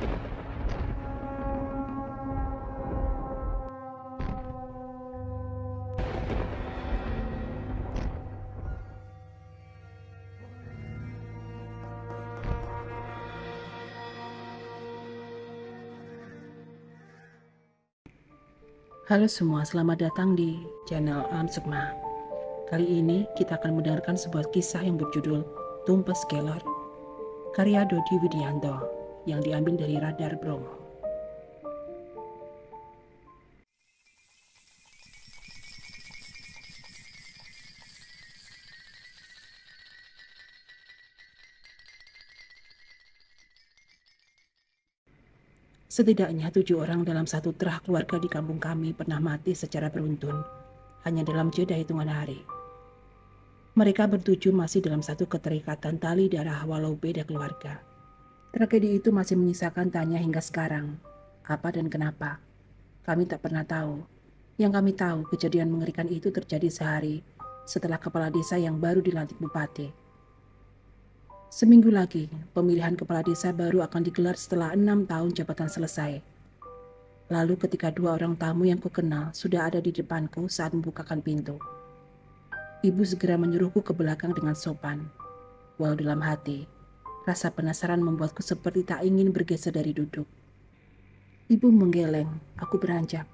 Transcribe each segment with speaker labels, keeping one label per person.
Speaker 1: Halo semua, selamat datang di channel Alam Sukma. Kali ini kita akan mendengarkan sebuah kisah yang berjudul Tumpes Kelor, karya Dodi Widianto, yang diambil dari Radar Bromo. Setidaknya 7 orang dalam satu terah keluarga di kampung kami pernah mati secara beruntun, hanya dalam jeda hitungan hari. Mereka bertujuh masih dalam satu keterikatan tali darah walau beda keluarga. Tragedi itu masih menyisakan tanya hingga sekarang. Apa dan kenapa? Kami tak pernah tahu. Yang kami tahu, kejadian mengerikan itu terjadi sehari setelah kepala desa yang baru dilantik bupati. Seminggu lagi, pemilihan kepala desa baru akan digelar setelah 6 tahun jabatan selesai. Lalu ketika 2 orang tamu yang kukenal sudah ada di depanku saat membukakan pintu. Ibu segera menyuruhku ke belakang dengan sopan. Walau dalam hati, rasa penasaran membuatku seperti tak ingin bergeser dari duduk. Ibu menggeleng, aku beranjak.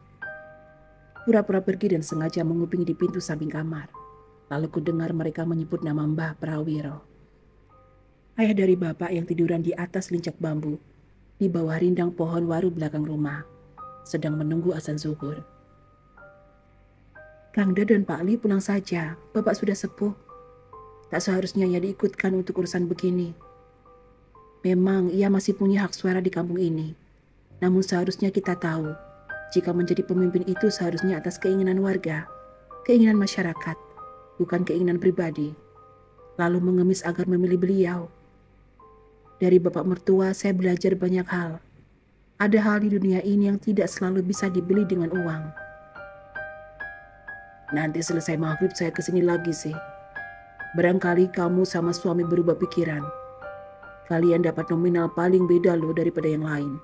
Speaker 1: Pura-pura pergi dan sengaja menguping di pintu samping kamar. Lalu ku dengar mereka menyebut nama Mbah Prawiro. Ayah dari bapak yang tiduran di atas lincak bambu, di bawah rindang pohon waru belakang rumah, sedang menunggu azan zuhur. Kangda dan Pak Li pulang saja, bapak sudah sepuh. Tak seharusnya ia diikutkan untuk urusan begini. Memang ia masih punya hak suara di kampung ini. Namun seharusnya kita tahu, jika menjadi pemimpin itu seharusnya atas keinginan warga, keinginan masyarakat, bukan keinginan pribadi. Lalu mengemis agar memilih beliau. Dari bapak mertua saya belajar banyak hal. Ada hal di dunia ini yang tidak selalu bisa dibeli dengan uang. Nanti selesai maghrib saya kesini lagi sih. Barangkali kamu sama suami berubah pikiran. Kalian dapat nominal paling beda loh daripada yang lain.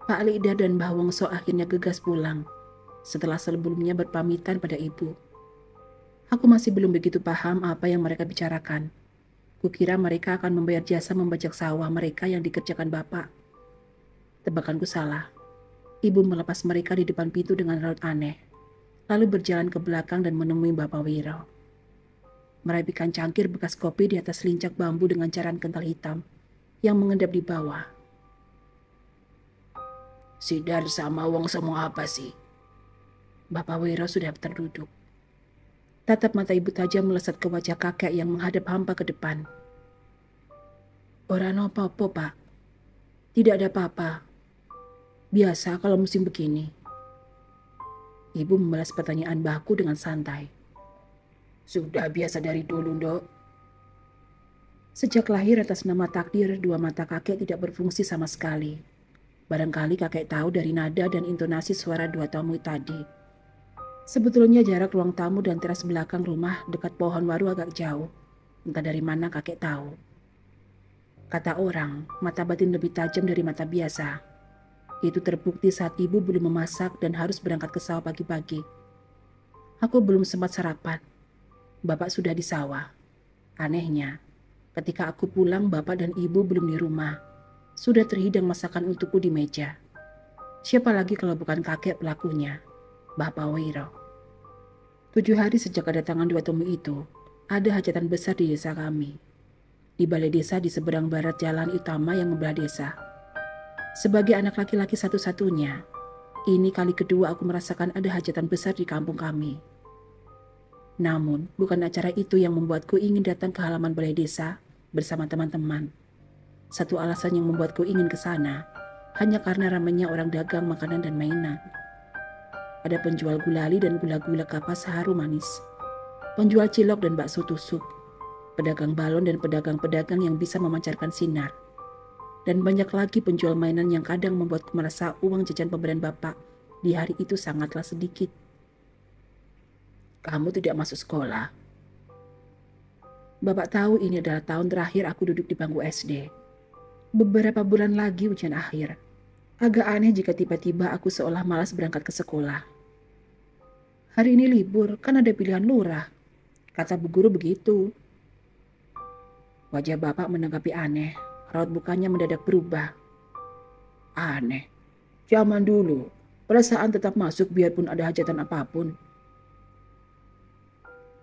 Speaker 1: Pak Lida dan Mbah Wongso akhirnya gegas pulang setelah sebelumnya berpamitan pada ibu. Aku masih belum begitu paham apa yang mereka bicarakan. Kukira mereka akan membayar jasa membajak sawah mereka yang dikerjakan bapak. Tebakanku salah. Ibu melepas mereka di depan pintu dengan raut aneh, lalu berjalan ke belakang dan menemui Bapak Wiro. Merapikan cangkir bekas kopi di atas lincak bambu dengan cairan kental hitam yang mengendap di bawah. Sidar sama Wong semua apa sih? Bapak Wiro sudah terduduk. Tatap mata ibu tajam melesat ke wajah kakek yang menghadap hampa ke depan. Ora apa-apa, Pak. Tidak ada apa-apa. Biasa kalau musim begini. Ibu membalas pertanyaan mbahku dengan santai. Sudah biasa dari dulu, Dok. Sejak lahir atas nama takdir, dua mata kakek tidak berfungsi sama sekali. Barangkali kakek tahu dari nada dan intonasi suara dua tamu tadi. Sebetulnya jarak ruang tamu dan teras belakang rumah dekat pohon waru agak jauh. Entah dari mana kakek tahu. Kata orang, mata batin lebih tajam dari mata biasa. Itu terbukti saat ibu belum memasak dan harus berangkat ke sawah pagi-pagi. Aku belum sempat sarapan. Bapak sudah di sawah. Anehnya, ketika aku pulang bapak dan ibu belum di rumah. Sudah terhidang masakan untukku di meja. Siapa lagi kalau bukan kakek pelakunya, Bapak Wiro. 7 hari sejak kedatangan dua tamu itu, ada hajatan besar di desa kami. Di balai desa di seberang barat jalan utama yang membelah desa. Sebagai anak laki-laki satu-satunya, ini kali kedua aku merasakan ada hajatan besar di kampung kami. Namun, bukan acara itu yang membuatku ingin datang ke halaman balai desa bersama teman-teman. Satu alasan yang membuatku ingin ke sana, hanya karena ramainya orang dagang makanan dan mainan. Ada penjual gulali dan gula-gula kapas harum manis, penjual cilok dan bakso tusuk, pedagang balon dan pedagang-pedagang yang bisa memancarkan sinar, dan banyak lagi penjual mainan yang kadang membuatku merasa uang jajan pemberian bapak di hari itu sangatlah sedikit. Kamu tidak masuk sekolah? Bapak tahu ini adalah tahun terakhir aku duduk di bangku SD. Beberapa bulan lagi ujian akhir. Agak aneh jika tiba-tiba aku seolah malas berangkat ke sekolah. Hari ini libur, kan ada pilihan lurah. Kata bu guru begitu. Wajah bapak menanggapi aneh. Raut mukanya mendadak berubah. Aneh. Zaman dulu, perasaan tetap masuk biarpun ada hajatan apapun.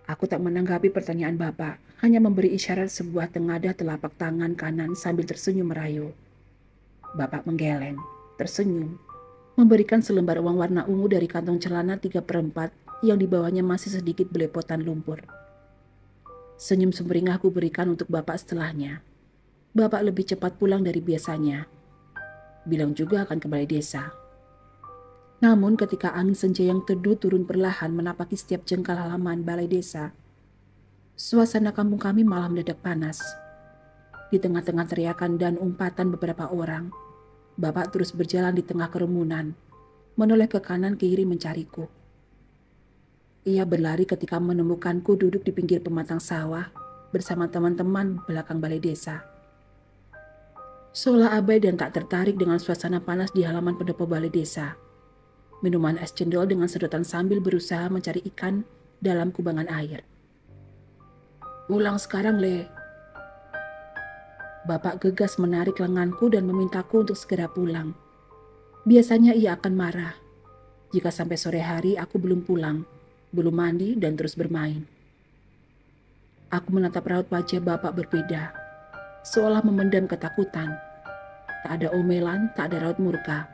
Speaker 1: Aku tak menanggapi pertanyaan bapak, hanya memberi isyarat sebuah tengadah telapak tangan kanan sambil tersenyum merayu. Bapak menggeleng, tersenyum, memberikan selembar uang warna ungu dari kantong celana 3/4 yang di bawahnya masih sedikit belepotan lumpur. Senyum sumringah aku berikan untuk bapak setelahnya. Bapak lebih cepat pulang dari biasanya. Bilang juga akan ke balai desa. Namun ketika angin senja yang teduh turun perlahan menapaki setiap jengkal halaman balai desa, suasana kampung kami malah mendadak panas. Di tengah-tengah teriakan dan umpatan beberapa orang, bapak terus berjalan di tengah kerumunan, menoleh ke kanan kiri mencariku. Ia berlari ketika menemukanku duduk di pinggir pematang sawah bersama teman-teman belakang balai desa. Seolah abai dan tak tertarik dengan suasana panas di halaman pendopo balai desa. Minuman es cendol dengan sedotan sambil berusaha mencari ikan dalam kubangan air. Pulang sekarang, Le. Bapak gegas menarik lenganku dan memintaku untuk segera pulang. Biasanya ia akan marah jika sampai sore hari aku belum pulang, belum mandi dan terus bermain. Aku menatap raut wajah bapak berbeda, seolah memendam ketakutan. Tak ada omelan, tak ada raut murka.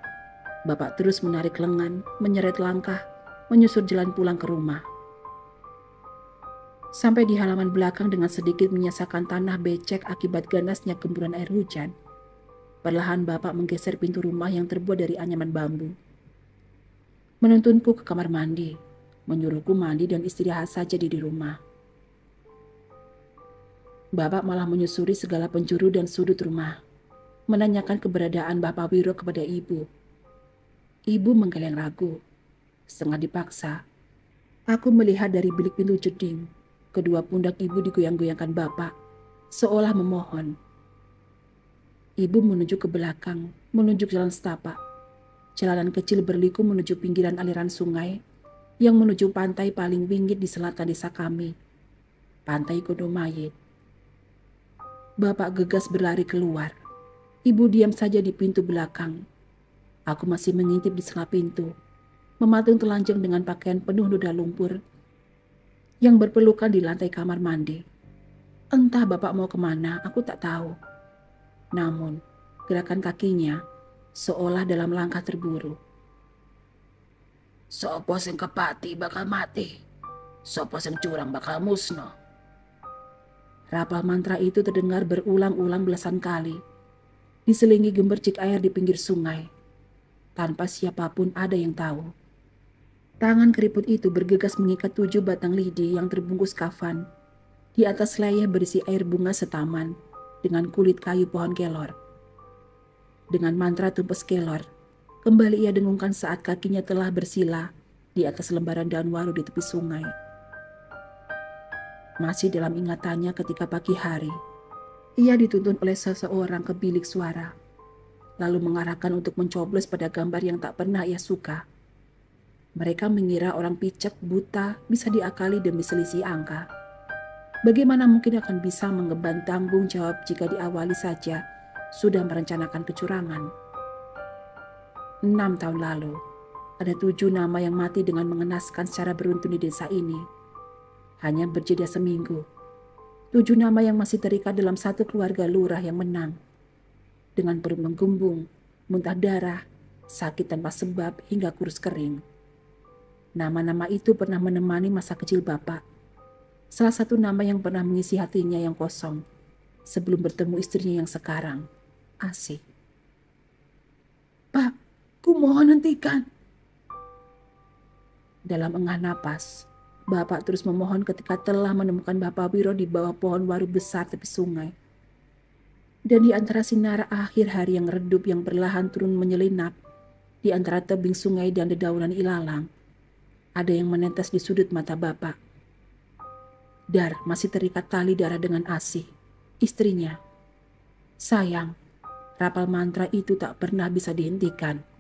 Speaker 1: Bapak terus menarik lengan, menyeret langkah, menyusur jalan pulang ke rumah. Sampai di halaman belakang dengan sedikit menyisakan tanah becek akibat ganasnya gemburan air hujan. Perlahan bapak menggeser pintu rumah yang terbuat dari anyaman bambu. Menuntunku ke kamar mandi, menyuruhku mandi dan istirahat saja di rumah. Bapak malah menyusuri segala penjuru dan sudut rumah, menanyakan keberadaan Bapak Wiro kepada ibu. Ibu menggeleng ragu. Setengah dipaksa, aku melihat dari bilik pintu jeding. Kedua pundak ibu digoyang-goyangkan bapak, seolah memohon. Ibu menunjuk ke belakang, menunjuk jalan setapak. Jalanan kecil berliku menuju pinggiran aliran sungai yang menuju pantai paling pinggir di selatan desa kami, Pantai Kodomayit. Bapak gegas berlari keluar. Ibu diam saja di pintu belakang. Aku masih mengintip di sela pintu, mematung telanjang dengan pakaian penuh noda lumpur yang berpelukan di lantai kamar mandi. Entah bapak mau kemana, aku tak tahu. Namun, gerakan kakinya seolah dalam langkah terburu. Sopo sing kepati bakal mati, sopo sing curang bakal musno. Rapal mantra itu terdengar berulang-ulang belasan kali, diselingi gemercik air di pinggir sungai. Tanpa siapapun ada yang tahu. Tangan keriput itu bergegas mengikat 7 batang lidi yang terbungkus kafan. Di atas layar berisi air bunga setaman dengan kulit kayu pohon kelor. Dengan mantra tumpes kelor, kembali ia dengungkan saat kakinya telah bersila di atas lembaran daun waru di tepi sungai. Masih dalam ingatannya ketika pagi hari, ia dituntun oleh seseorang ke bilik suara, lalu mengarahkan untuk mencoblos pada gambar yang tak pernah ia suka. Mereka mengira orang picek buta bisa diakali demi selisih angka. Bagaimana mungkin akan bisa mengemban tanggung jawab jika diawali saja sudah merencanakan kecurangan? 6 tahun lalu, ada 7 nama yang mati dengan mengenaskan secara beruntun di desa ini. Hanya berjeda seminggu, 7 nama yang masih terikat dalam satu keluarga lurah yang menang. Dengan perut menggumbung, muntah darah, sakit tanpa sebab hingga kurus kering. Nama-nama itu pernah menemani masa kecil bapak. Salah satu nama yang pernah mengisi hatinya yang kosong sebelum bertemu istrinya yang sekarang, Asih. Pak, ku mohon hentikan. Dalam engah napas, bapak terus memohon ketika telah menemukan Bapak Wiro di bawah pohon waru besar tepi sungai. Dan di antara sinar akhir hari yang redup yang perlahan turun menyelinap, di antara tebing sungai dan dedaunan ilalang, ada yang menetes di sudut mata bapak. Dar masih terikat tali darah dengan Asih, istrinya. Sayang, Rapal mantra itu tak pernah bisa dihentikan.